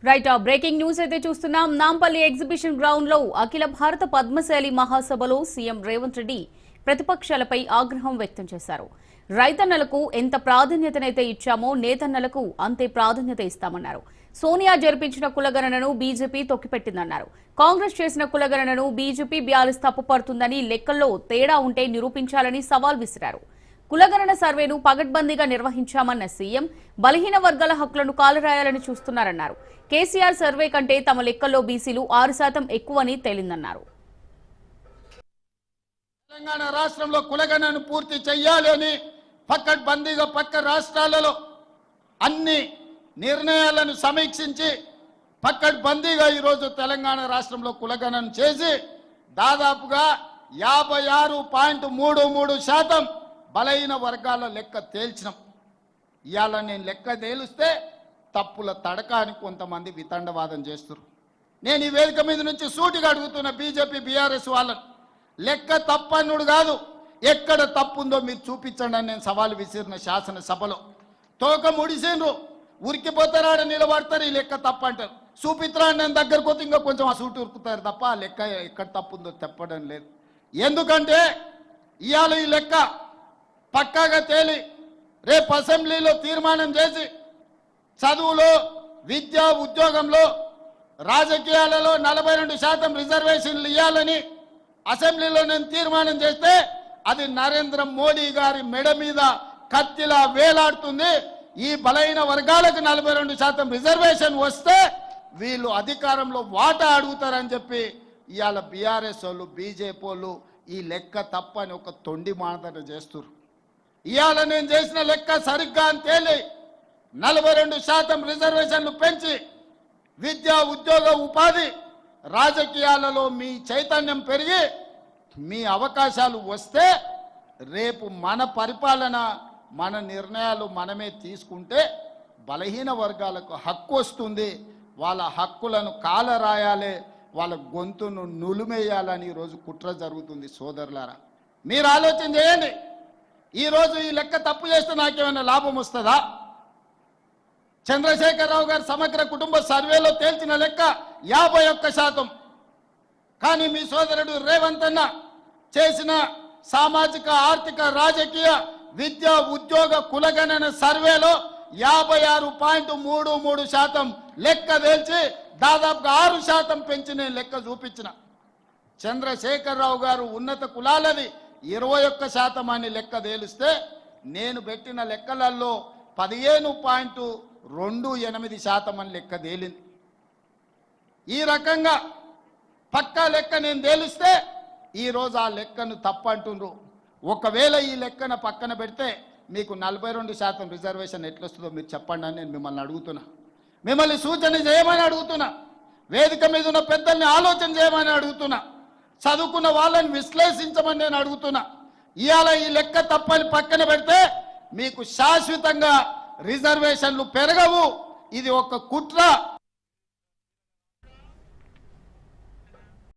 Right breaking news అయితే చూస్తున్నాం. Nampally exhibition ground లో అఖిల భారత పద్మశాలి మహాసభలో సీఎం రేవంత్ రెడ్డి ప్రతిపక్షాలపై ఆగ్రహం వ్యక్తం చేశారు. రైతన్నలకు ఎంత ప్రాధాన్యతనైతే ఇచ్చామో నేతన్నలకు అంతే ప్రాధాన్యత ఇస్తామన్నారు. సోనియా జరిపించిన కులగణనను బీజేపీ తొక్కిపెట్టిందన్నారు. కాంగ్రెస్ చేసిన కులగణనను బీజేపీ బీఆర్ఎస్ తప్పుపడుతుందని, లెక్కల్లో తేడా ఉంటే నిరూపించాలని సవాల్ విసిరారు. కులగణన సర్వేను పగడ్బందీగా నిర్వహించామన్న సీఎం బలహీన వర్గాల హక్కులను కాలరాయాలని చూస్తున్నారన్నారు. కేసీఆర్ సర్వే కంటే తమ లెక్కల్లో బీసీలు 6% ఎక్కువని తేలిందన్నారు. తెలంగాణ రాష్ట్రంలో కులగణను పూర్తి చేయాలి అని పకడ్బందీగా పక్క రాష్ట్రాలలో అన్ని నిర్ణయాలను సమీక్షించి పకడ్బందీగా ఈరోజు తెలంగాణ రాష్ట్రంలో కులగణన చేసి దాదాపుగా 56.33% బలహీన వర్గాల లెక్క తేల్చినాం. ఇవాళ నేను లెక్క తేలిస్తే తప్పుల తడక అని కొంతమంది వితండవాదం చేస్తున్నారు. నేను ఈ వేదిక మీద నుంచి సూటిగా అడుగుతున్న బీజేపీ బీఆర్ఎస్ వాళ్ళను, లెక్క తప్పన్నుడు కాదు, ఎక్కడ తప్పుందో మీరు చూపించండి అని నేను సవాలు విసిరిన శాసనసభలో. తోక ముడిసిండ్రు, ఉరికిపోతారాడ నిలబడతారు, ఈ లెక్క తప్పు అంటారు. చూపిత్రా నేను దగ్గరకు పోతే ఇంకా కొంచెం ఆ సూటి ఉరుకుతారు తప్ప ఆ లెక్క ఎక్కడ తప్పుందో చెప్పడం లేదు. ఎందుకంటే ఇవాళ ఈ లెక్క పక్కాగా తేలి రేపు అసెంబ్లీలో తీర్మానం చేసి చదువులో, విద్య, ఉద్యోగంలో, రాజకీయాలలో 42% రిజర్వేషన్లు ఇవ్వాలని అసెంబ్లీలో నేను తీర్మానం చేస్తే అది నరేంద్ర మోడీ గారి మెడ మీద కత్తిలా వేలాడుతుంది. ఈ బలహీన వర్గాలకు 42% రిజర్వేషన్ వస్తే వీళ్ళు అధికారంలో వాటా అడుగుతారని చెప్పి ఇవాళ బీఆర్ఎస్ వాళ్ళు, బీజేపీ వాళ్ళు ఈ లెక్క తప్పని ఒక తొండి మానదట చేస్తున్నారు. ఇవాళ నేను చేసిన లెక్క సరిగ్గా అని తేలి 42% రిజర్వేషన్లు పెంచి విద్య, ఉద్యోగ, ఉపాధి, రాజకీయాలలో మీ చైతన్యం పెరిగి మీ అవకాశాలు వస్తే రేపు మన పరిపాలన, మన నిర్ణయాలు మనమే తీసుకుంటే బలహీన వర్గాలకు హక్కు వస్తుంది. వాళ్ళ హక్కులను కాలరాయాలి, వాళ్ళ గొంతును నులిమేయాలని ఈరోజు కుట్ర జరుగుతుంది. సోదరులారా, మీరు ఆలోచన చేయండి. ఈరోజు ఈ లెక్క తప్పు చేస్తే నాకేమైనా లాభం వస్తుందా? చంద్రశేఖరరావు గారు సమగ్ర కుటుంబ సర్వేలో తేల్చిన లెక్క 51%. కానీ మీ సోదరుడు రేవంత్ అన్న చేసిన సామాజిక, ఆర్థిక, రాజకీయ, విద్య, ఉద్యోగ కులగణన సర్వేలో 56.33% లెక్క తేల్చి దాదాపుగా 6% పెంచి నేను లెక్క చూపించిన. చంద్రశేఖరరావు గారు ఉన్నత కులాలది 21% అని లెక్క తేలిస్తే నేను పెట్టిన లెక్కలలో 15.28% అని లెక్క తేలింది. ఈ రకంగా పక్కా లెక్క నేను తేలిస్తే ఈరోజు ఆ లెక్కను తప్పంటుండ్రు. ఒకవేళ ఈ లెక్కన పక్కన పెడితే మీకు 42% రిజర్వేషన్ ఎట్లొస్తుందో మీరు చెప్పండి అని నేను మిమ్మల్ని అడుగుతున్నా. మిమ్మల్ని సూచన చేయమని అడుగుతున్నా. వేదిక మీద ఉన్న పెద్దల్ని ఆలోచన చేయమని అడుగుతున్నా. చదువుకున్న వాళ్ళని విశ్లేషించమని నేను అడుగుతున్నా. ఇవాళ ఈ లెక్క తప్పని పక్కన పెడితే మీకు శాశ్వతంగా రిజర్వేషన్లు పెరగవు. ఇది ఒక కుట్ర.